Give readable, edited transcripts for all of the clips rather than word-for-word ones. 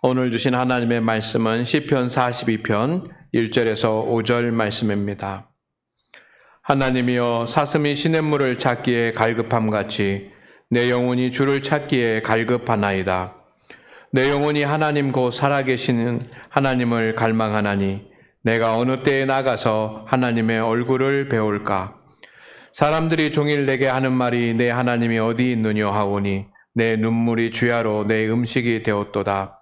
오늘 주신 하나님의 말씀은 시편 42편 1절에서 5절 말씀입니다. 하나님이여, 사슴이 시냇물을 찾기에 갈급함같이 내 영혼이 주를 찾기에 갈급하나이다. 내 영혼이 하나님 곧 살아계시는 하나님을 갈망하나니 내가 어느 때에 나가서 하나님의 얼굴을 배울까? 사람들이 종일 내게 하는 말이 내 하나님이 어디 있느냐 하오니 내 눈물이 주야로 내 음식이 되었도다.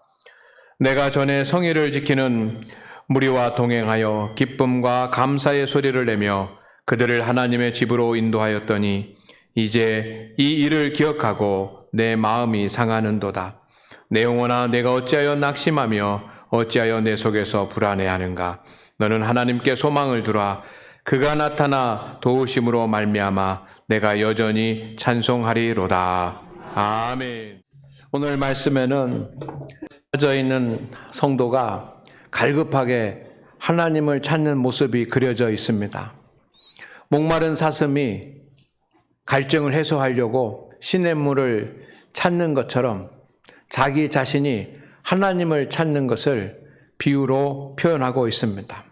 내가 전에 성의를 지키는 무리와 동행하여 기쁨과 감사의 소리를 내며 그들을 하나님의 집으로 인도하였더니 이제 이 일을 기억하고 내 마음이 상하는도다. 내 영혼아, 내가 어찌하여 낙심하며 어찌하여 내 속에서 불안해하는가? 너는 하나님께 소망을 두라. 그가 나타나 도우심으로 말미암아 내가 여전히 찬송하리로다. 아멘. 오늘 말씀에는 빠져 있는 성도가 갈급하게 하나님을 찾는 모습이 그려져 있습니다. 목마른 사슴이 갈증을 해소하려고 시냇물을 찾는 것처럼 자기 자신이 하나님을 찾는 것을 비유로 표현하고 있습니다.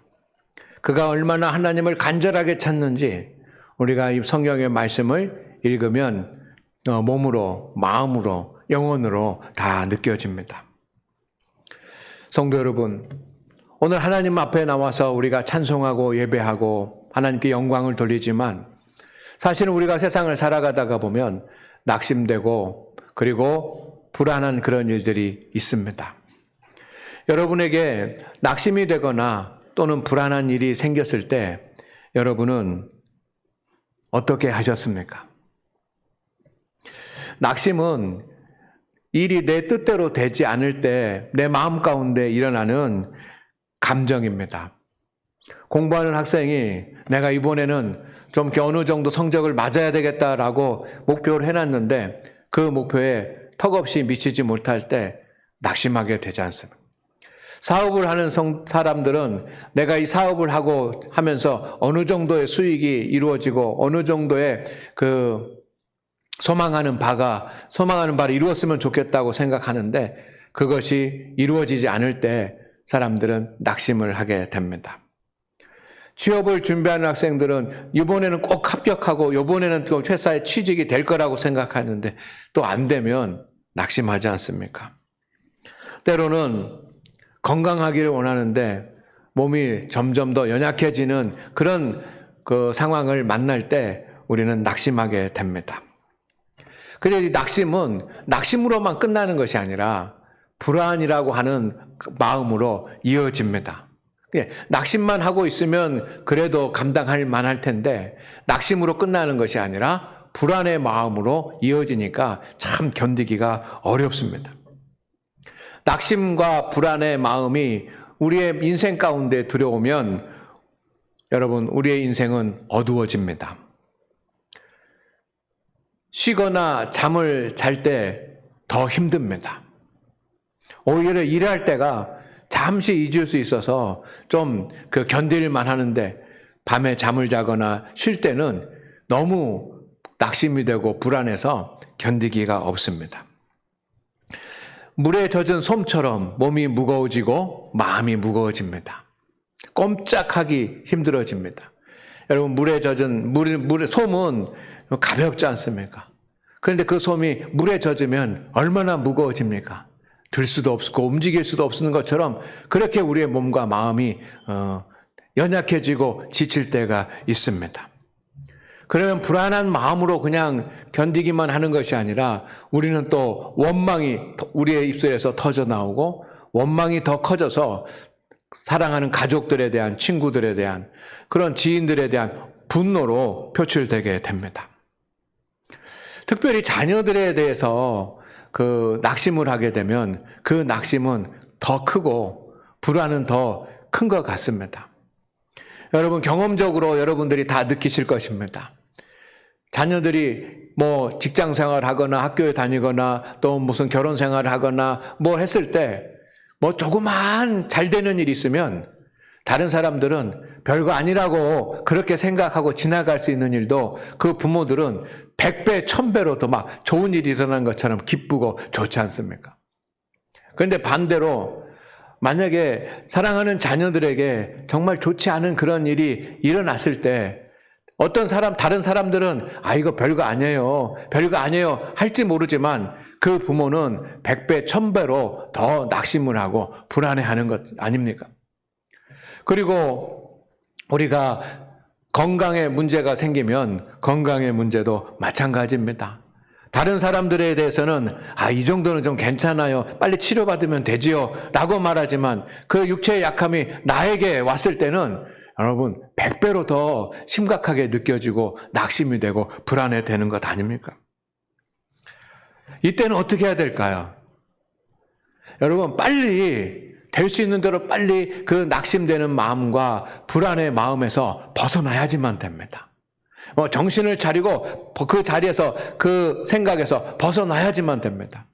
그가 얼마나 하나님을 간절하게 찾는지 우리가 이 성경의 말씀을 읽으면 몸으로, 마음으로, 영혼으로 다 느껴집니다. 성도 여러분, 오늘 하나님 앞에 나와서 우리가 찬송하고 예배하고 하나님께 영광을 돌리지만 사실은 우리가 세상을 살아가다가 보면 낙심되고 그리고 불안한 그런 일들이 있습니다. 여러분에게 낙심이 되거나 또는 불안한 일이 생겼을 때 여러분은 어떻게 하셨습니까? 낙심은 일이 내 뜻대로 되지 않을 때 내 마음 가운데 일어나는 감정입니다. 공부하는 학생이 내가 이번에는 좀 어느 정도 성적을 맞아야 되겠다라고 목표를 해놨는데 그 목표에 턱없이 미치지 못할 때 낙심하게 되지 않습니까? 사업을 하는 사람들은 내가 이 사업을 하면서 어느 정도의 수익이 이루어지고 어느 정도의 소망하는 바를 이루었으면 좋겠다고 생각하는데 그것이 이루어지지 않을 때 사람들은 낙심을 하게 됩니다. 취업을 준비하는 학생들은 이번에는 꼭 합격하고 이번에는 또 회사에 취직이 될 거라고 생각하는데 또 안 되면 낙심하지 않습니까? 때로는 건강하기를 원하는데 몸이 점점 더 연약해지는 그런 상황을 만날 때 우리는 낙심하게 됩니다. 그래서 이 낙심은 낙심으로만 끝나는 것이 아니라 불안이라고 하는 마음으로 이어집니다. 낙심만 하고 있으면 그래도 감당할 만할 텐데 낙심으로 끝나는 것이 아니라 불안의 마음으로 이어지니까 참 견디기가 어렵습니다. 낙심과 불안의 마음이 우리의 인생 가운데 들어오면 여러분, 우리의 인생은 어두워집니다. 쉬거나 잠을 잘 때 더 힘듭니다. 오히려 일할 때가 잠시 잊을 수 있어서 좀 견딜만 하는데 밤에 잠을 자거나 쉴 때는 너무 낙심이 되고 불안해서 견디기가 없습니다. 물에 젖은 솜처럼 몸이 무거워지고 마음이 무거워집니다. 꼼짝하기 힘들어집니다. 여러분, 물에 젖은 솜은 가볍지 않습니까? 그런데 그 솜이 물에 젖으면 얼마나 무거워집니까? 들 수도 없고 움직일 수도 없는 것처럼 그렇게 우리의 몸과 마음이 연약해지고 지칠 때가 있습니다. 그러면 불안한 마음으로 그냥 견디기만 하는 것이 아니라 우리는 또 원망이 우리의 입술에서 터져 나오고 원망이 더 커져서 사랑하는 가족들에 대한, 친구들에 대한, 그런 지인들에 대한 분노로 표출되게 됩니다. 특별히 자녀들에 대해서 낙심을 하게 되면 그 낙심은 더 크고 불안은 더 큰 것 같습니다. 여러분, 경험적으로 여러분들이 다 느끼실 것입니다. 자녀들이 직장 생활을 하거나 학교에 다니거나 또 무슨 결혼 생활을 하거나 했을 때 조그만 잘 되는 일이 있으면 다른 사람들은 별거 아니라고 그렇게 생각하고 지나갈 수 있는 일도 그 부모들은 100배, 1000배로 더 막 좋은 일이 일어난 것처럼 기쁘고 좋지 않습니까? 그런데 반대로 만약에 사랑하는 자녀들에게 정말 좋지 않은 그런 일이 일어났을 때 다른 사람들은 이거 별거 아니에요. 별거 아니에요. 할지 모르지만 그 부모는 100배, 1000배로 더 낙심을 하고 불안해하는 것 아닙니까? 그리고 우리가 건강에 문제가 생기면 건강의 문제도 마찬가지입니다. 다른 사람들에 대해서는 이 정도는 좀 괜찮아요. 빨리 치료받으면 되지요. 라고 말하지만 그 육체의 약함이 나에게 왔을 때는 여러분 100배로 더 심각하게 느껴지고 낙심이 되고 불안해되는 것 아닙니까? 이때는 어떻게 해야 될까요? 여러분 빨리 될 수 있는 대로 빨리 그 낙심되는 마음과 불안의 마음에서 벗어나야지만 됩니다. 정신을 차리고 그 자리에서 그 생각에서 벗어나야지만 됩니다.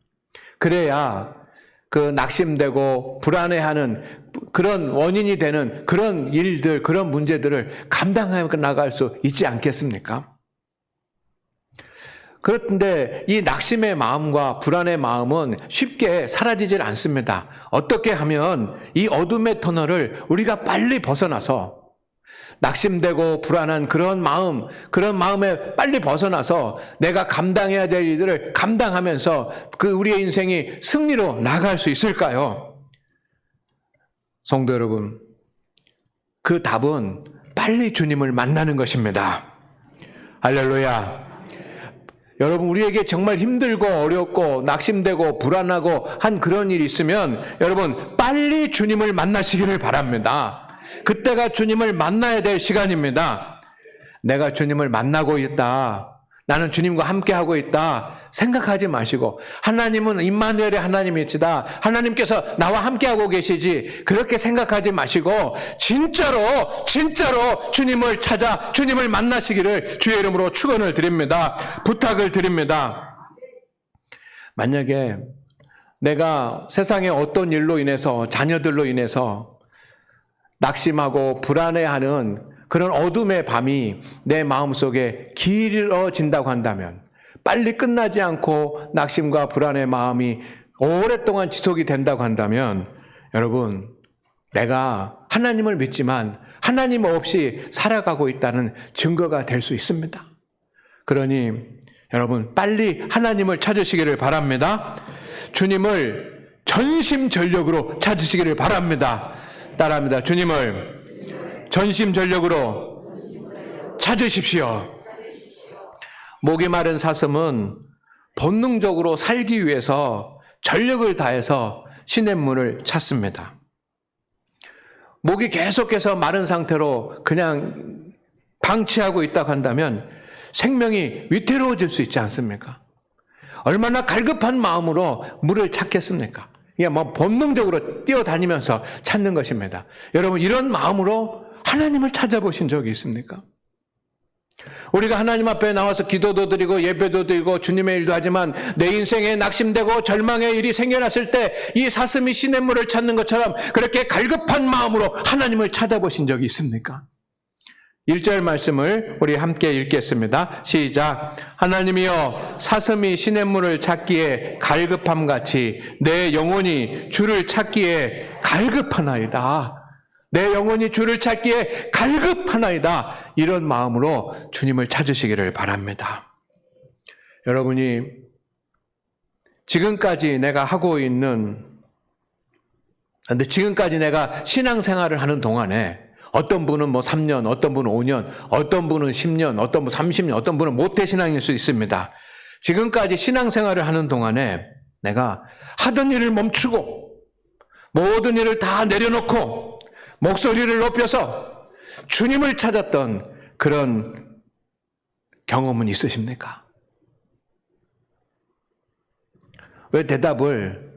그래야 그 낙심되고 불안해하는 그런 원인이 되는 그런 일들, 그런 문제들을 감당해 나갈 수 있지 않겠습니까? 그런데 이 낙심의 마음과 불안의 마음은 쉽게 사라지질 않습니다. 어떻게 하면 이 어둠의 터널을 우리가 빨리 벗어나서 낙심되고 불안한 그런 마음에 빨리 벗어나서 내가 감당해야 될 일들을 감당하면서 우리의 인생이 승리로 나갈 수 있을까요? 성도 여러분, 그 답은 빨리 주님을 만나는 것입니다. 할렐루야. 여러분, 우리에게 정말 힘들고 어렵고 낙심되고 불안하고 한 그런 일이 있으면 여러분 빨리 주님을 만나시기를 바랍니다. 그때가 주님을 만나야 될 시간입니다. 내가 주님을 만나고 있다. 나는 주님과 함께하고 있다. 생각하지 마시고 하나님은 임마누엘의 하나님이시다. 하나님께서 나와 함께하고 계시지. 그렇게 생각하지 마시고 진짜로 주님을 찾아 주님을 만나시기를 주의 이름으로 축원을 드립니다. 부탁을 드립니다. 만약에 내가 세상의 어떤 일로 인해서 자녀들로 인해서 낙심하고 불안해하는 그런 어둠의 밤이 내 마음속에 길어진다고 한다면 빨리 끝나지 않고 낙심과 불안의 마음이 오랫동안 지속이 된다고 한다면 여러분 내가 하나님을 믿지만 하나님 없이 살아가고 있다는 증거가 될 수 있습니다. 그러니 여러분 빨리 하나님을 찾으시기를 바랍니다. 주님을 전심전력으로 찾으시기를 바랍니다. 따라합니다. 주님을 전심전력으로 찾으십시오. 목이 마른 사슴은 본능적으로 살기 위해서 전력을 다해서 시냇물을 찾습니다. 목이 계속해서 마른 상태로 그냥 방치하고 있다고 한다면 생명이 위태로워질 수 있지 않습니까? 얼마나 갈급한 마음으로 물을 찾겠습니까? 그냥 본능적으로 뛰어다니면서 찾는 것입니다. 여러분 이런 마음으로 하나님을 찾아보신 적이 있습니까? 우리가 하나님 앞에 나와서 기도도 드리고 예배도 드리고 주님의 일도 하지만 내 인생에 낙심되고 절망의 일이 생겨났을 때 이 사슴이 시냇물을 찾는 것처럼 그렇게 갈급한 마음으로 하나님을 찾아보신 적이 있습니까? 1절 말씀을 우리 함께 읽겠습니다. 시작. 하나님이여 사슴이 시냇물을 찾기에 갈급함같이 내 영혼이 주를 찾기에 갈급하나이다. 내 영혼이 주를 찾기에 갈급하나이다. 이런 마음으로 주님을 찾으시기를 바랍니다. 여러분이 지금까지 내가 신앙생활을 하는 동안에 어떤 분은 3년, 어떤 분은 5년, 어떤 분은 10년, 어떤 분은 30년, 어떤 분은 모태신앙일 수 있습니다. 지금까지 신앙생활을 하는 동안에 내가 하던 일을 멈추고 모든 일을 다 내려놓고 목소리를 높여서 주님을 찾았던 그런 경험은 있으십니까? 왜 대답을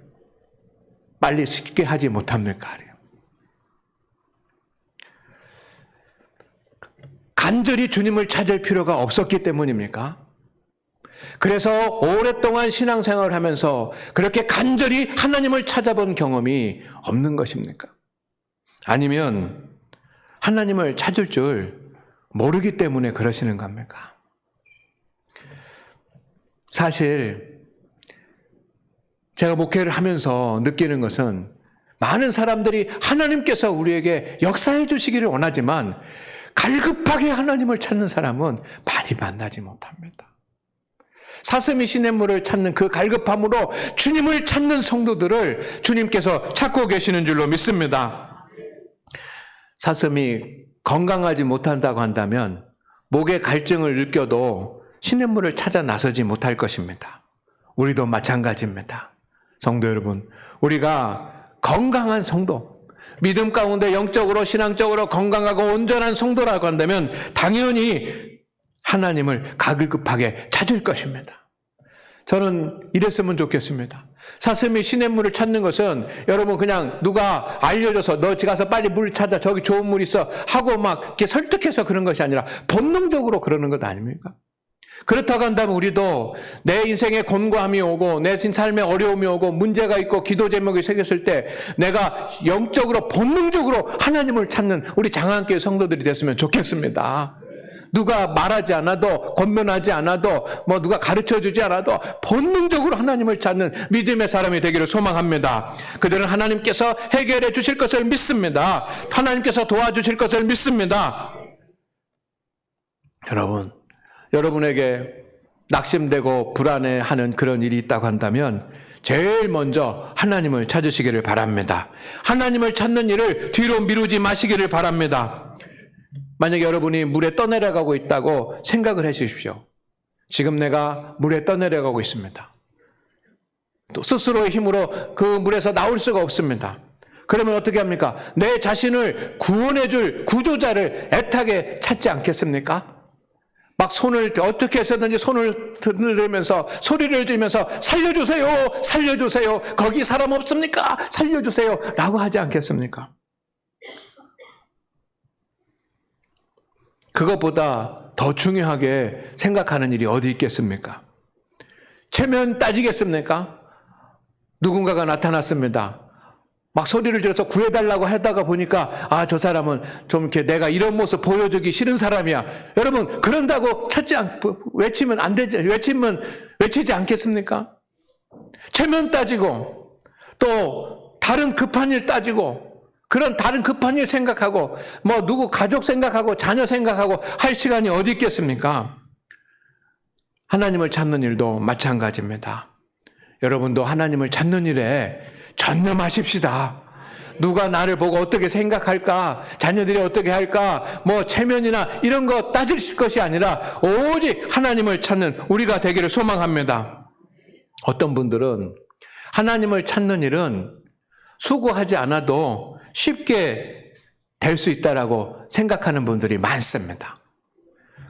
빨리 쉽게 하지 못합니까? 간절히 주님을 찾을 필요가 없었기 때문입니까? 그래서 오랫동안 신앙생활을 하면서 그렇게 간절히 하나님을 찾아본 경험이 없는 것입니까? 아니면 하나님을 찾을 줄 모르기 때문에 그러시는 겁니까? 사실 제가 목회를 하면서 느끼는 것은 많은 사람들이 하나님께서 우리에게 역사해 주시기를 원하지만 갈급하게 하나님을 찾는 사람은 많이 만나지 못합니다. 사슴이 시냇물을 찾는 그 갈급함으로 주님을 찾는 성도들을 주님께서 찾고 계시는 줄로 믿습니다. 사슴이 건강하지 못한다고 한다면 목에 갈증을 느껴도 시냇물을 찾아 나서지 못할 것입니다. 우리도 마찬가지입니다. 성도 여러분, 우리가 건강한 성도, 믿음 가운데 영적으로 신앙적으로 건강하고 온전한 성도라고 한다면 당연히 하나님을 가글급하게 찾을 것입니다. 저는 이랬으면 좋겠습니다. 사슴이 시냇물을 찾는 것은 여러분 그냥 누가 알려줘서 너 가서 빨리 물 찾아 저기 좋은 물 있어 하고 막 이렇게 설득해서 그런 것이 아니라 본능적으로 그러는 것 아닙니까? 그렇다고 한다면 우리도 내 인생에 곤고함이 오고 내 삶에 어려움이 오고 문제가 있고 기도 제목이 생겼을 때 내가 영적으로 본능적으로 하나님을 찾는 우리 장안교회 성도들이 됐으면 좋겠습니다. 누가 말하지 않아도 권면하지 않아도 뭐 누가 가르쳐주지 않아도 본능적으로 하나님을 찾는 믿음의 사람이 되기를 소망합니다. 그들은 하나님께서 해결해 주실 것을 믿습니다. 하나님께서 도와주실 것을 믿습니다. 여러분에게 낙심되고 불안해하는 그런 일이 있다고 한다면 제일 먼저 하나님을 찾으시기를 바랍니다. 하나님을 찾는 일을 뒤로 미루지 마시기를 바랍니다. 만약에 여러분이 물에 떠내려가고 있다고 생각을 해 주십시오. 지금 내가 물에 떠내려가고 있습니다. 또 스스로의 힘으로 그 물에서 나올 수가 없습니다. 그러면 어떻게 합니까? 내 자신을 구원해 줄 구조자를 애타게 찾지 않겠습니까? 막 손을 어떻게 해서든지 손을 들면서 소리를 지르면서 살려주세요, 살려주세요, 거기 사람 없습니까? 살려주세요 라고 하지 않겠습니까? 그것보다 더 중요하게 생각하는 일이 어디 있겠습니까? 체면 따지겠습니까? 누군가가 나타났습니다. 막 소리를 질러서 구해달라고 하다가 보니까 저 사람은 좀 이렇게 내가 이런 모습 보여주기 싫은 사람이야. 여러분 그런다고 외치면 안 되지. 외치지 않겠습니까? 체면 따지고 또 다른 급한 일 따지고 그런 다른 급한 일 생각하고 뭐 누구 가족 생각하고 자녀 생각하고 할 시간이 어디 있겠습니까? 하나님을 찾는 일도 마찬가지입니다. 여러분도 하나님을 찾는 일에 전념하십시다. 누가 나를 보고 어떻게 생각할까? 자녀들이 어떻게 할까? 뭐 체면이나 이런 거 따질 것이 아니라 오직 하나님을 찾는 우리가 되기를 소망합니다. 어떤 분들은 하나님을 찾는 일은 수고하지 않아도 쉽게 될 수 있다라고 생각하는 분들이 많습니다.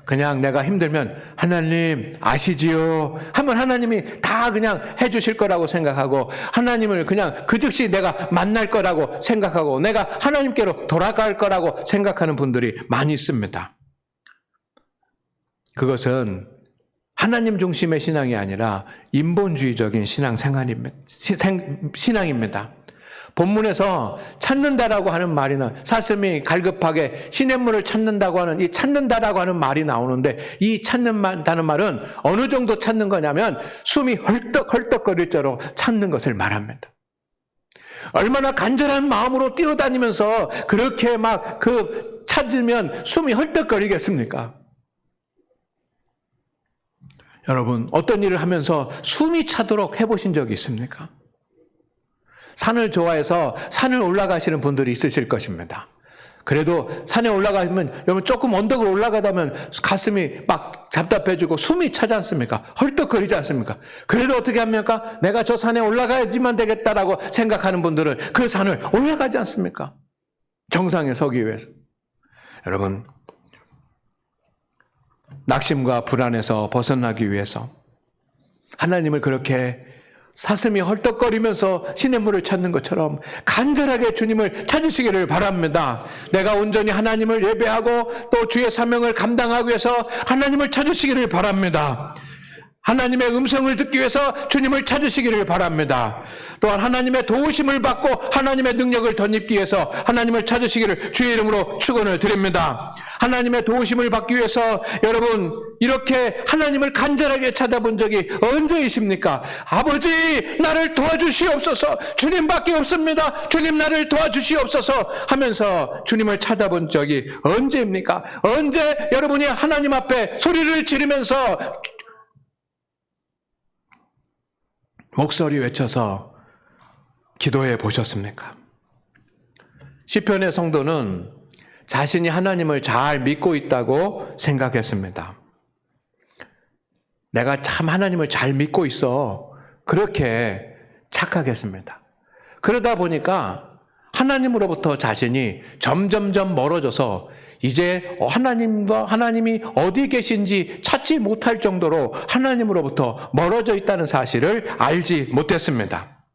그냥 내가 힘들면 하나님 아시지요? 하면 하나님이 다 그냥 해주실 거라고 생각하고 하나님을 그냥 그 즉시 내가 만날 거라고 생각하고 내가 하나님께로 돌아갈 거라고 생각하는 분들이 많이 있습니다. 그것은 하나님 중심의 신앙이 아니라 인본주의적인 신앙입니다. 본문에서 찾는다라고 하는 말이나 사슴이 갈급하게 시냇물을 찾는다고 하는 이 찾는다라고 하는 말이 나오는데 이 찾는다는 말은 어느 정도 찾는 거냐면 숨이 헐떡헐떡거릴 정도로 찾는 것을 말합니다. 얼마나 간절한 마음으로 뛰어다니면서 그렇게 막 찾으면 숨이 헐떡거리겠습니까? 여러분 어떤 일을 하면서 숨이 차도록 해보신 적이 있습니까? 산을 좋아해서 산을 올라가시는 분들이 있으실 것입니다. 그래도 산에 올라가면 여러분 조금 언덕을 올라가다면 가슴이 막 답답해지고 숨이 차지 않습니까? 헐떡거리지 않습니까? 그래도 어떻게 합니까? 내가 저 산에 올라가야지만 되겠다라고 생각하는 분들은 그 산을 올라가지 않습니까? 정상에 서기 위해서. 여러분 낙심과 불안에서 벗어나기 위해서 하나님을 그렇게 사슴이 헐떡거리면서 시냇물을 찾는 것처럼 간절하게 주님을 찾으시기를 바랍니다. 내가 온전히 하나님을 예배하고 또 주의 사명을 감당하기 위해서 하나님을 찾으시기를 바랍니다. 하나님의 음성을 듣기 위해서 주님을 찾으시기를 바랍니다. 또한 하나님의 도우심을 받고 하나님의 능력을 덧입기 위해서 하나님을 찾으시기를 주의 이름으로 축원을 드립니다. 하나님의 도우심을 받기 위해서 여러분 이렇게 하나님을 간절하게 찾아본 적이 언제이십니까? 아버지 나를 도와주시옵소서, 주님밖에 없습니다, 주님 나를 도와주시옵소서 하면서 주님을 찾아본 적이 언제입니까? 언제 여러분이 하나님 앞에 소리를 지르면서 목소리 외쳐서 기도해 보셨습니까? 시편의 성도는 자신이 하나님을 잘 믿고 있다고 생각했습니다. 내가 참 하나님을 잘 믿고 있어, 그렇게 착각했습니다. 그러다 보니까 하나님으로부터 자신이 점점점 멀어져서 이제 하나님이 어디 계신지 찾지 못할 정도로 하나님으로부터 멀어져 있다는 사실을 알지 못했습니다.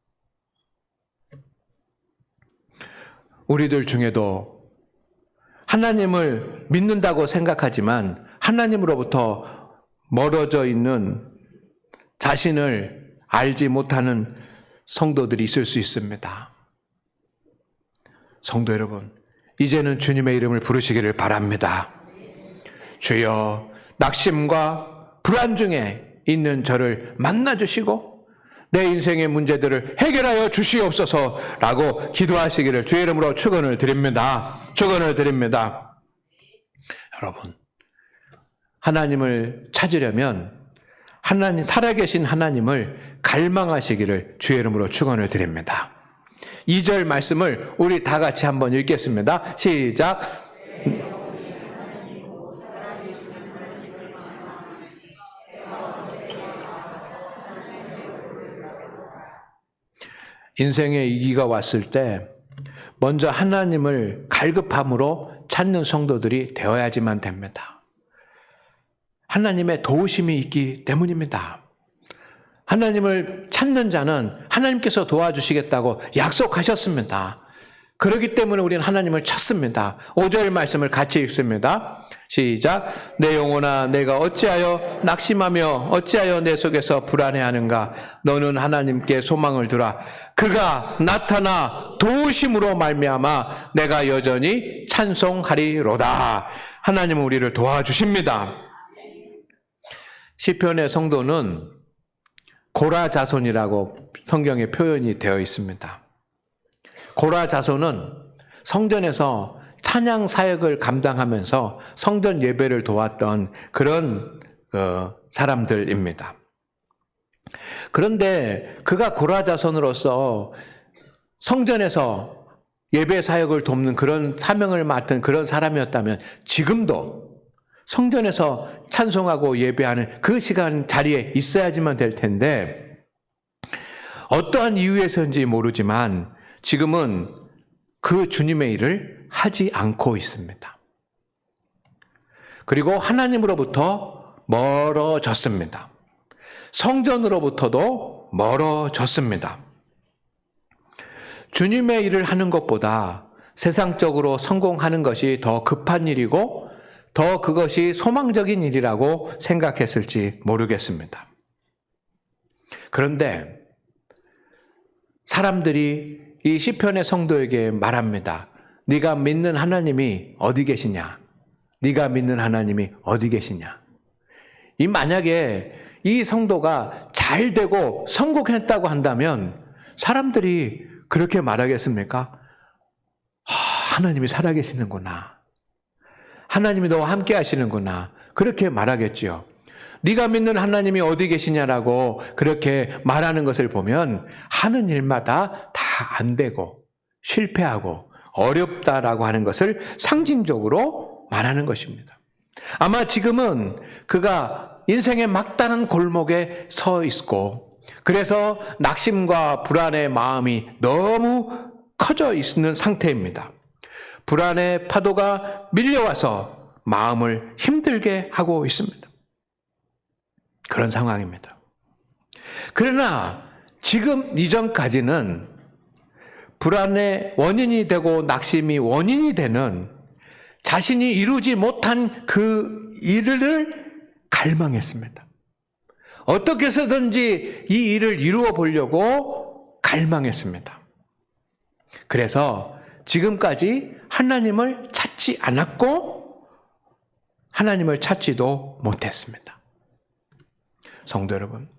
우리들 중에도 하나님을 믿는다고 생각하지만 하나님으로부터 멀어져 있는 자신을 알지 못하는 성도들이 있을 수 있습니다. 성도 여러분, 이제는 주님의 이름을 부르시기를 바랍니다. 주여, 낙심과 불안 중에 있는 저를 만나주시고 내 인생의 문제들을 해결하여 주시옵소서라고 기도하시기를 주의 이름으로 축원을 드립니다. 축원을 드립니다. 여러분, 하나님을 찾으려면 살아계신 하나님을 갈망하시기를 주의 이름으로 축원을 드립니다. 2절 말씀을 우리 다 같이 한번 읽겠습니다. 시작. 인생의 위기가 왔을 때 먼저 하나님을 갈급함으로 찾는 성도들이 되어야지만 됩니다. 하나님의 도우심이 있기 때문입니다. 하나님을 찾는 자는 하나님께서 도와주시겠다고 약속하셨습니다. 그렇기 때문에 우리는 하나님을 찾습니다. 5절 말씀을 같이 읽습니다. 시작. 내 영혼아, 내가 어찌하여 낙심하며 어찌하여 내 속에서 불안해하는가? 너는 하나님께 소망을 두라. 그가 나타나 도우심으로 말미암아 내가 여전히 찬송하리로다. 하나님은 우리를 도와주십니다. 시편의 성도는 고라 자손이라고 성경에 표현이 되어 있습니다. 고라 자손은 성전에서 찬양 사역을 감당하면서 성전 예배를 도왔던 그런 사람들입니다. 그런데 그가 고라 자손으로서 성전에서 예배 사역을 돕는 그런 사명을 맡은 그런 사람이었다면 지금도 성전에서 찬송하고 예배하는 그 시간 자리에 있어야지만 될 텐데 어떠한 이유에서인지 모르지만 지금은 그 주님의 일을 하지 않고 있습니다. 그리고 하나님으로부터 멀어졌습니다. 성전으로부터도 멀어졌습니다. 주님의 일을 하는 것보다 세상적으로 성공하는 것이 더 급한 일이고 더 그것이 소망적인 일이라고 생각했을지 모르겠습니다. 그런데 사람들이 이 시편의 성도에게 말합니다. 네가 믿는 하나님이 어디 계시냐? 네가 믿는 하나님이 어디 계시냐? 만약에 이 성도가 잘 되고 성공했다고 한다면 사람들이 그렇게 말하겠습니까? 하나님이 살아계시는구나. 하나님이 너와 함께 하시는구나. 그렇게 말하겠지요. 네가 믿는 하나님이 어디 계시냐라고 그렇게 말하는 것을 보면 하는 일마다 다 안 되고 실패하고 어렵다라고 하는 것을 상징적으로 말하는 것입니다. 아마 지금은 그가 인생의 막다른 골목에 서 있고 그래서 낙심과 불안의 마음이 너무 커져 있는 상태입니다. 불안의 파도가 밀려와서 마음을 힘들게 하고 있습니다. 그런 상황입니다. 그러나 지금 이전까지는 불안의 원인이 되고 낙심이 원인이 되는 자신이 이루지 못한 그 일을 갈망했습니다. 어떻게 해서든지 이 일을 이루어 보려고 갈망했습니다. 그래서 지금까지 하나님을 찾지 않았고 하나님을 찾지도 못했습니다. 성도 여러분,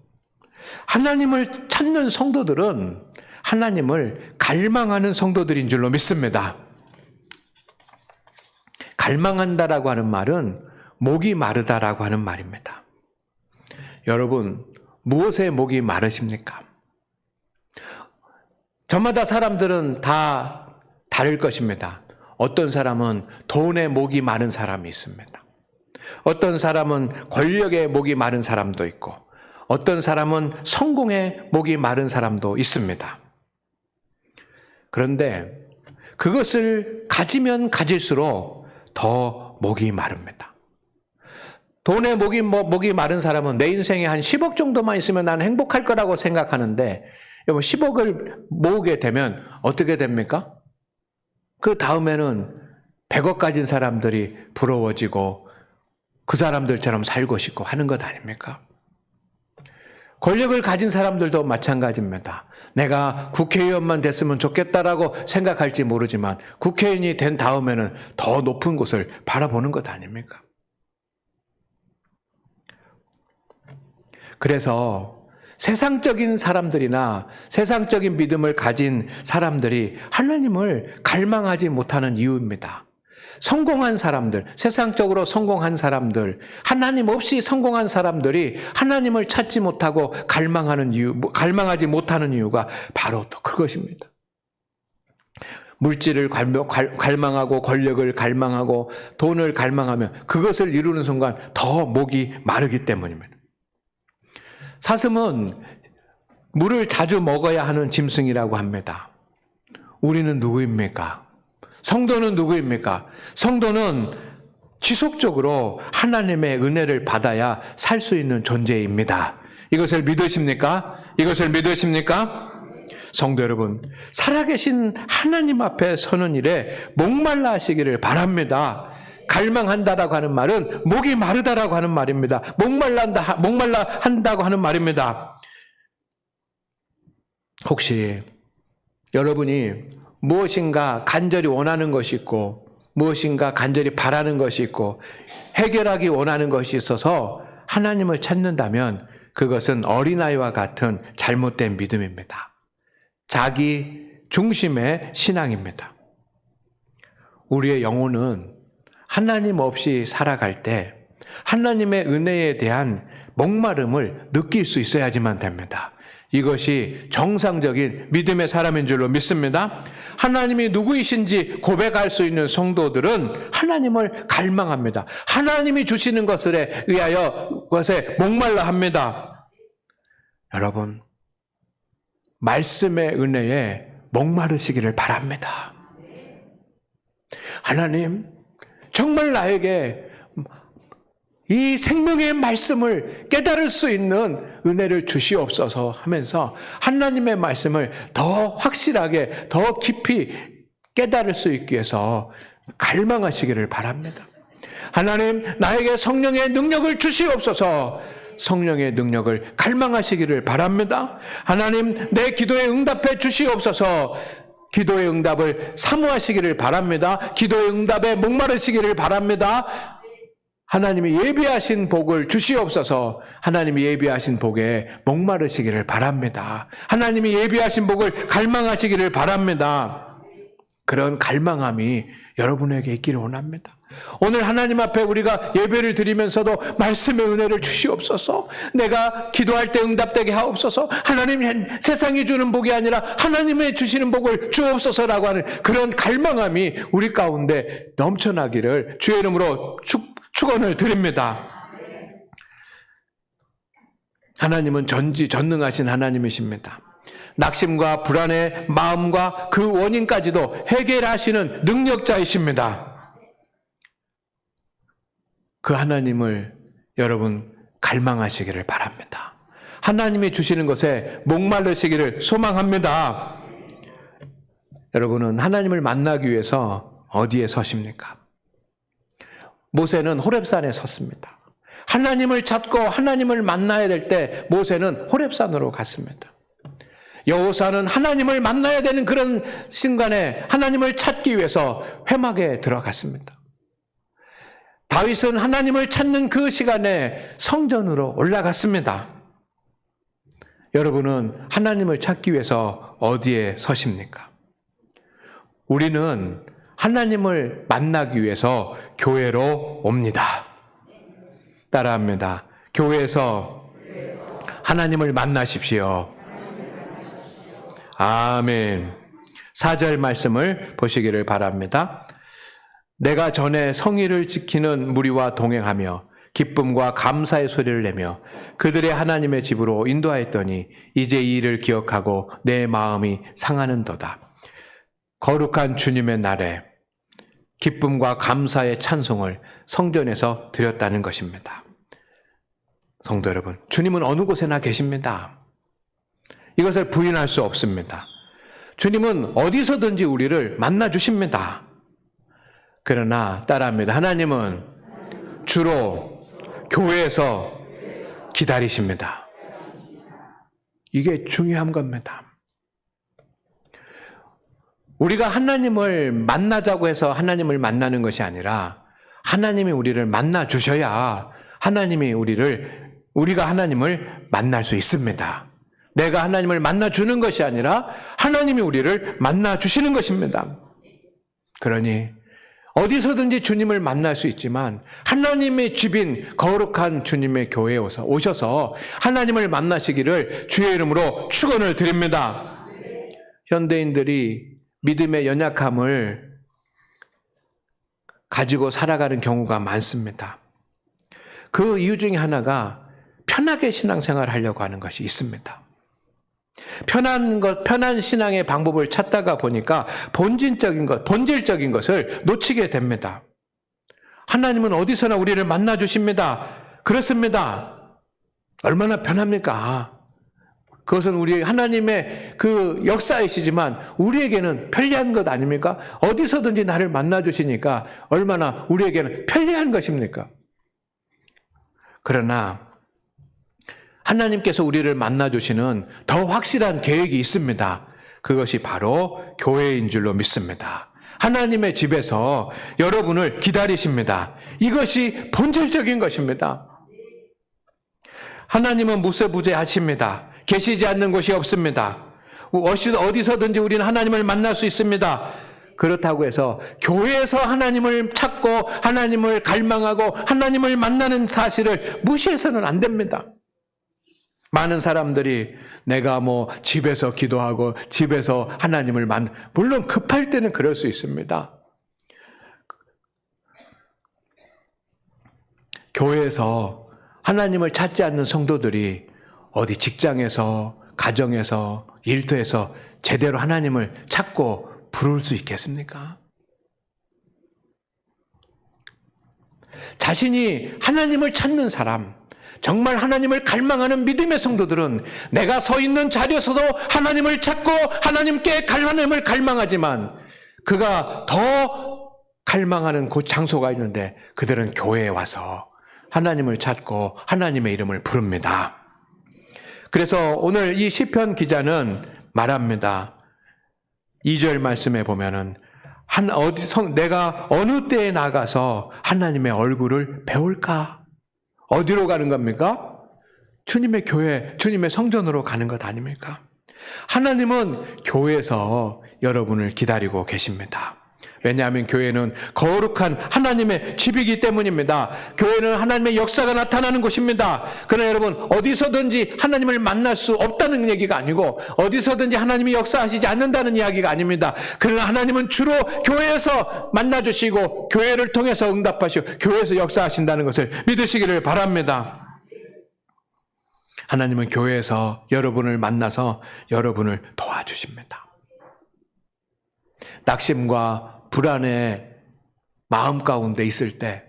하나님을 찾는 성도들은 하나님을 갈망하는 성도들인 줄로 믿습니다. 갈망한다라고 하는 말은 목이 마르다라고 하는 말입니다. 여러분, 무엇에 목이 마르십니까? 저마다 사람들은 다 다를 것입니다. 어떤 사람은 돈에 목이 마른 사람이 있습니다. 어떤 사람은 권력에 목이 마른 사람도 있고, 어떤 사람은 성공에 목이 마른 사람도 있습니다. 그런데 그것을 가지면 가질수록 더 목이 마릅니다. 돈에 목이 마른 사람은 내 인생에 한 10억 정도만 있으면 나는 행복할 거라고 생각하는데 10억을 모으게 되면 어떻게 됩니까? 그 다음에는 100억 가진 사람들이 부러워지고 그 사람들처럼 살고 싶고 하는 것 아닙니까? 권력을 가진 사람들도 마찬가지입니다. 내가 국회의원만 됐으면 좋겠다라고 생각할지 모르지만 국회의원이 된 다음에는 더 높은 곳을 바라보는 것 아닙니까? 그래서 세상적인 사람들이나 세상적인 믿음을 가진 사람들이 하나님을 갈망하지 못하는 이유입니다. 성공한 사람들, 세상적으로 성공한 사람들, 하나님 없이 성공한 사람들이 하나님을 찾지 못하고 갈망하지 못하는 이유가 바로 또 그것입니다. 물질을 갈망하고 권력을 갈망하고 돈을 갈망하면 그것을 이루는 순간 더 목이 마르기 때문입니다. 사슴은 물을 자주 먹어야 하는 짐승이라고 합니다. 우리는 누구입니까? 성도는 누구입니까? 성도는 지속적으로 하나님의 은혜를 받아야 살 수 있는 존재입니다. 이것을 믿으십니까? 이것을 믿으십니까? 성도 여러분, 살아계신 하나님 앞에 서는 일에 목말라 하시기를 바랍니다. 갈망한다라고 하는 말은 목이 마르다라고 하는 말입니다. 목말라 한다고 하는 말입니다. 혹시 여러분이 무엇인가 간절히 원하는 것이 있고 무엇인가 간절히 바라는 것이 있고 해결하기 원하는 것이 있어서 하나님을 찾는다면 그것은 어린아이와 같은 잘못된 믿음입니다. 자기 중심의 신앙입니다. 우리의 영혼은 하나님 없이 살아갈 때 하나님의 은혜에 대한 목마름을 느낄 수 있어야지만 됩니다. 이것이 정상적인 믿음의 사람인 줄로 믿습니다. 하나님이 누구이신지 고백할 수 있는 성도들은 하나님을 갈망합니다. 하나님이 주시는 것에 의하여 그것에 목말라 합니다. 여러분, 말씀의 은혜에 목마르시기를 바랍니다. 하나님, 정말 나에게 이 생명의 말씀을 깨달을 수 있는 은혜를 주시옵소서 하면서 하나님의 말씀을 더 확실하게 더 깊이 깨달을 수 있기 위해서 갈망하시기를 바랍니다. 하나님, 나에게 성령의 능력을 주시옵소서. 성령의 능력을 갈망하시기를 바랍니다. 하나님, 내 기도에 응답해 주시옵소서. 기도의 응답을 사모하시기를 바랍니다. 기도의 응답에 목마르시기를 바랍니다. 하나님이 예비하신 복을 주시옵소서. 하나님이 예비하신 복에 목마르시기를 바랍니다. 하나님이 예비하신 복을 갈망하시기를 바랍니다. 그런 갈망함이 여러분에게 있기를 원합니다. 오늘 하나님 앞에 우리가 예배를 드리면서도 말씀의 은혜를 주시옵소서. 내가 기도할 때 응답되게 하옵소서. 하나님, 세상이 주는 복이 아니라 하나님의 주시는 복을 주옵소서라고 하는 그런 갈망함이 우리 가운데 넘쳐나기를 주의 이름으로 축원을 드립니다. 하나님은 전지전능하신 하나님이십니다. 낙심과 불안의 마음과 그 원인까지도 해결하시는 능력자이십니다. 그 하나님을 여러분 갈망하시기를 바랍니다. 하나님이 주시는 것에 목마르시기를 소망합니다. 여러분은 하나님을 만나기 위해서 어디에 서십니까? 모세는 호렙산에 섰습니다. 하나님을 찾고 하나님을 만나야 될 때 모세는 호렙산으로 갔습니다. 여호수아는 하나님을 만나야 되는 그런 순간에 하나님을 찾기 위해서 회막에 들어갔습니다. 다윗은 하나님을 찾는 그 시간에 성전으로 올라갔습니다. 여러분은 하나님을 찾기 위해서 어디에 서십니까? 우리는 하나님을 만나기 위해서 교회로 옵니다. 따라합니다. 교회에서 하나님을 만나십시오. 아멘. 4절 말씀을 보시기를 바랍니다. 내가 전에 성의를 지키는 무리와 동행하며 기쁨과 감사의 소리를 내며 그들의 하나님의 집으로 인도하였더니 이제 이 일을 기억하고 내 마음이 상하는도다. 거룩한 주님의 날에 기쁨과 감사의 찬송을 성전에서 드렸다는 것입니다. 성도 여러분, 주님은 어느 곳에나 계십니다. 이것을 부인할 수 없습니다. 주님은 어디서든지 우리를 만나 주십니다. 그러나 따라합니다. 하나님은 주로 교회에서 기다리십니다. 이게 중요한 겁니다. 우리가 하나님을 만나자고 해서 하나님을 만나는 것이 아니라 하나님이 우리를 만나 주셔야 우리가 하나님을 만날 수 있습니다. 내가 하나님을 만나 주는 것이 아니라 하나님이 우리를 만나 주시는 것입니다. 그러니 어디서든지 주님을 만날 수 있지만 하나님의 집인 거룩한 주님의 교회에 오셔서 하나님을 만나시기를 주의 이름으로 축원을 드립니다. 현대인들이 믿음의 연약함을 가지고 살아가는 경우가 많습니다. 그 이유 중에 하나가 편하게 신앙생활을 하려고 하는 것이 있습니다. 편한 신앙의 방법을 찾다가 보니까 본질적인 것을 놓치게 됩니다. 하나님은 어디서나 우리를 만나 주십니다. 그렇습니다. 얼마나 편합니까? 그것은 우리 하나님의 그 역사이시지만 우리에게는 편리한 것 아닙니까? 어디서든지 나를 만나 주시니까 얼마나 우리에게는 편리한 것입니까? 그러나 하나님께서 우리를 만나 주시는 더 확실한 계획이 있습니다. 그것이 바로 교회인 줄로 믿습니다. 하나님의 집에서 여러분을 기다리십니다. 이것이 본질적인 것입니다. 하나님은 무소부재하십니다. 계시지 않는 곳이 없습니다. 어디서든지 우리는 하나님을 만날 수 있습니다. 그렇다고 해서 교회에서 하나님을 찾고 하나님을 갈망하고 하나님을 만나는 사실을 무시해서는 안 됩니다. 많은 사람들이 내가 집에서 기도하고 집에서 하나님을 물론 급할 때는 그럴 수 있습니다. 교회에서 하나님을 찾지 않는 성도들이 어디 직장에서, 가정에서, 일터에서 제대로 하나님을 찾고 부를 수 있겠습니까? 자신이 하나님을 찾는 사람, 정말 하나님을 갈망하는 믿음의 성도들은 내가 서 있는 자리에서도 하나님을 찾고 하나님을 갈망하지만 그가 더 갈망하는 그 장소가 있는데 그들은 교회에 와서 하나님을 찾고 하나님의 이름을 부릅니다. 그래서 오늘 이 시편 기자는 말합니다. 2절 말씀에 보면은 내가 어느 때에 나가서 하나님의 얼굴을 배울까? 어디로 가는 겁니까? 주님의 교회, 주님의 성전으로 가는 것 아닙니까? 하나님은 교회에서 여러분을 기다리고 계십니다. 왜냐하면 교회는 거룩한 하나님의 집이기 때문입니다. 교회는 하나님의 역사가 나타나는 곳입니다. 그러나 여러분, 어디서든지 하나님을 만날 수 없다는 얘기가 아니고 어디서든지 하나님이 역사하시지 않는다는 이야기가 아닙니다. 그러나 하나님은 주로 교회에서 만나주시고 교회를 통해서 응답하시고 교회에서 역사하신다는 것을 믿으시기를 바랍니다. 하나님은 교회에서 여러분을 만나서 여러분을 도와주십니다. 낙심과 불안의 마음 가운데 있을 때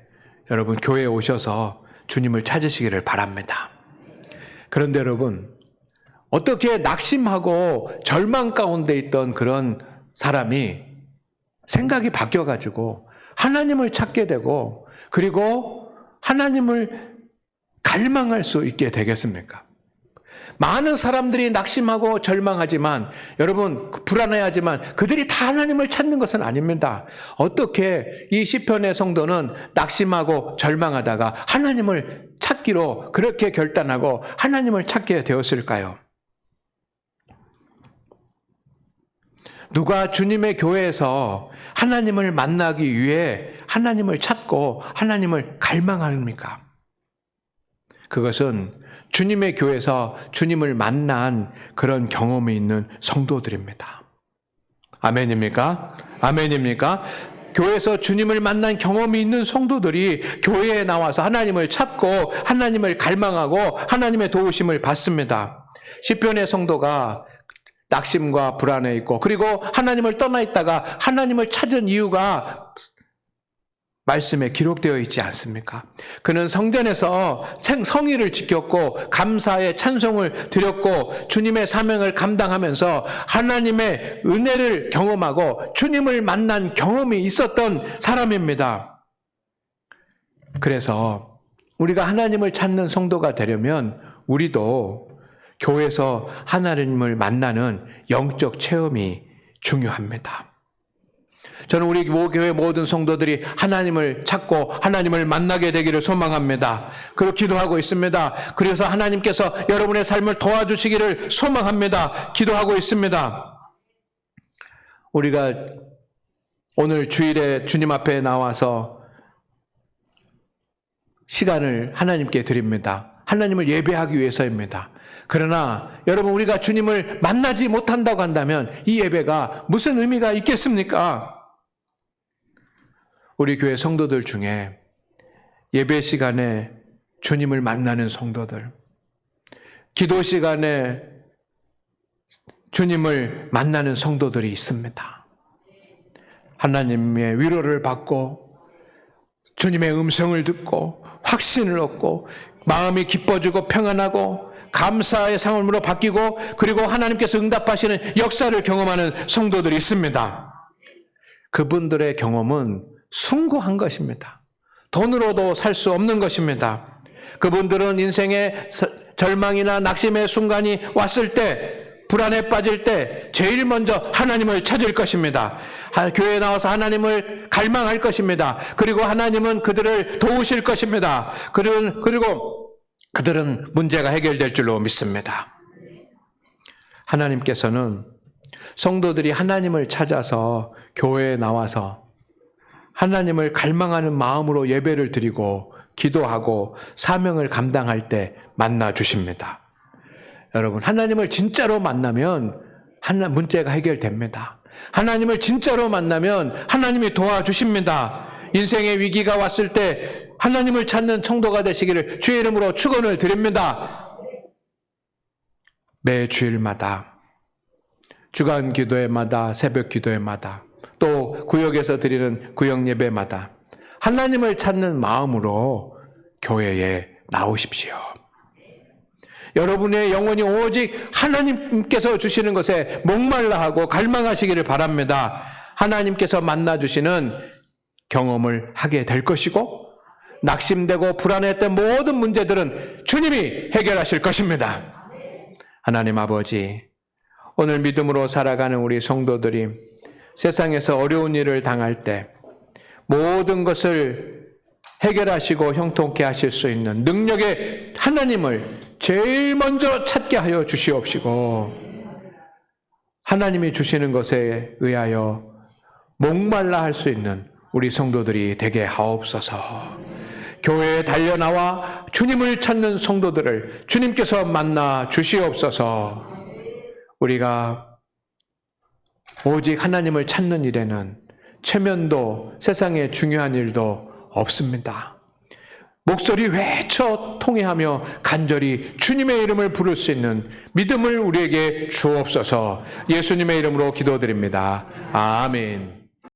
여러분 교회에 오셔서 주님을 찾으시기를 바랍니다. 그런데 여러분, 어떻게 낙심하고 절망 가운데 있던 그런 사람이 생각이 바뀌어가지고 하나님을 찾게 되고 그리고 하나님을 갈망할 수 있게 되겠습니까? 많은 사람들이 낙심하고 절망하지만, 여러분 불안해하지만 그들이 다 하나님을 찾는 것은 아닙니다. 어떻게 이 시편의 성도는 낙심하고 절망하다가 하나님을 찾기로 그렇게 결단하고 하나님을 찾게 되었을까요? 누가 주님의 교회에서 하나님을 만나기 위해 하나님을 찾고 하나님을 갈망합니까? 그것은 주님의 교회에서 주님을 만난 그런 경험이 있는 성도들입니다. 아멘입니까? 아멘입니까? 교회에서 주님을 만난 경험이 있는 성도들이 교회에 나와서 하나님을 찾고 하나님을 갈망하고 하나님의 도우심을 받습니다. 시편의 성도가 낙심과 불안에 있고, 그리고 하나님을 떠나 있다가 하나님을 찾은 이유가 말씀에 기록되어 있지 않습니까? 그는 성전에서 성의를 지켰고 감사의 찬송을 드렸고 주님의 사명을 감당하면서 하나님의 은혜를 경험하고 주님을 만난 경험이 있었던 사람입니다. 그래서 우리가 하나님을 찾는 성도가 되려면 우리도 교회에서 하나님을 만나는 영적 체험이 중요합니다. 저는 우리 교회 모든 성도들이 하나님을 찾고 하나님을 만나게 되기를 소망합니다. 그렇게 기도하고 있습니다. 그래서 하나님께서 여러분의 삶을 도와주시기를 소망합니다. 기도하고 있습니다. 우리가 오늘 주일에 주님 앞에 나와서 시간을 하나님께 드립니다. 하나님을 예배하기 위해서입니다. 그러나 여러분, 우리가 주님을 만나지 못한다고 한다면 이 예배가 무슨 의미가 있겠습니까? 우리 교회 성도들 중에 예배 시간에 주님을 만나는 성도들, 기도 시간에 주님을 만나는 성도들이 있습니다. 하나님의 위로를 받고 주님의 음성을 듣고 확신을 얻고 마음이 기뻐지고 평안하고 감사의 상황으로 바뀌고, 그리고 하나님께서 응답하시는 역사를 경험하는 성도들이 있습니다. 그분들의 경험은 숭고한 것입니다. 돈으로도 살 수 없는 것입니다. 그분들은 인생의 절망이나 낙심의 순간이 왔을 때, 불안에 빠질 때 제일 먼저 하나님을 찾을 것입니다. 교회에 나와서 하나님을 갈망할 것입니다. 그리고 하나님은 그들을 도우실 것입니다. 그리고 그들은 문제가 해결될 줄로 믿습니다. 하나님께서는 성도들이 하나님을 찾아서 교회에 나와서 하나님을 갈망하는 마음으로 예배를 드리고 기도하고 사명을 감당할 때 만나 주십니다. 여러분, 하나님을 진짜로 만나면 문제가 해결됩니다. 하나님을 진짜로 만나면 하나님이 도와주십니다. 인생의 위기가 왔을 때 하나님을 찾는 성도가 되시기를 주의 이름으로 축원을 드립니다. 매 주일마다, 주간 기도회마다, 새벽 기도회마다, 또 구역에서 드리는 구역 예배마다 하나님을 찾는 마음으로 교회에 나오십시오. 여러분의 영혼이 오직 하나님께서 주시는 것에 목말라 하고 갈망하시기를 바랍니다. 하나님께서 만나주시는 경험을 하게 될 것이고, 낙심되고 불안했던 모든 문제들은 주님이 해결하실 것입니다. 하나님 아버지, 오늘 믿음으로 살아가는 우리 성도들이 세상에서 어려운 일을 당할 때 모든 것을 해결하시고 형통케 하실 수 있는 능력의 하나님을 제일 먼저 찾게 하여 주시옵시고, 하나님이 주시는 것에 의하여 목말라 할 수 있는 우리 성도들이 되게 하옵소서. 교회에 달려나와 주님을 찾는 성도들을 주님께서 만나 주시옵소서. 우리가 오직 하나님을 찾는 일에는 체면도 세상에 중요한 일도 없습니다. 목소리 외쳐 통회하며 간절히 주님의 이름을 부를 수 있는 믿음을 우리에게 주옵소서. 예수님의 이름으로 기도드립니다. 아멘.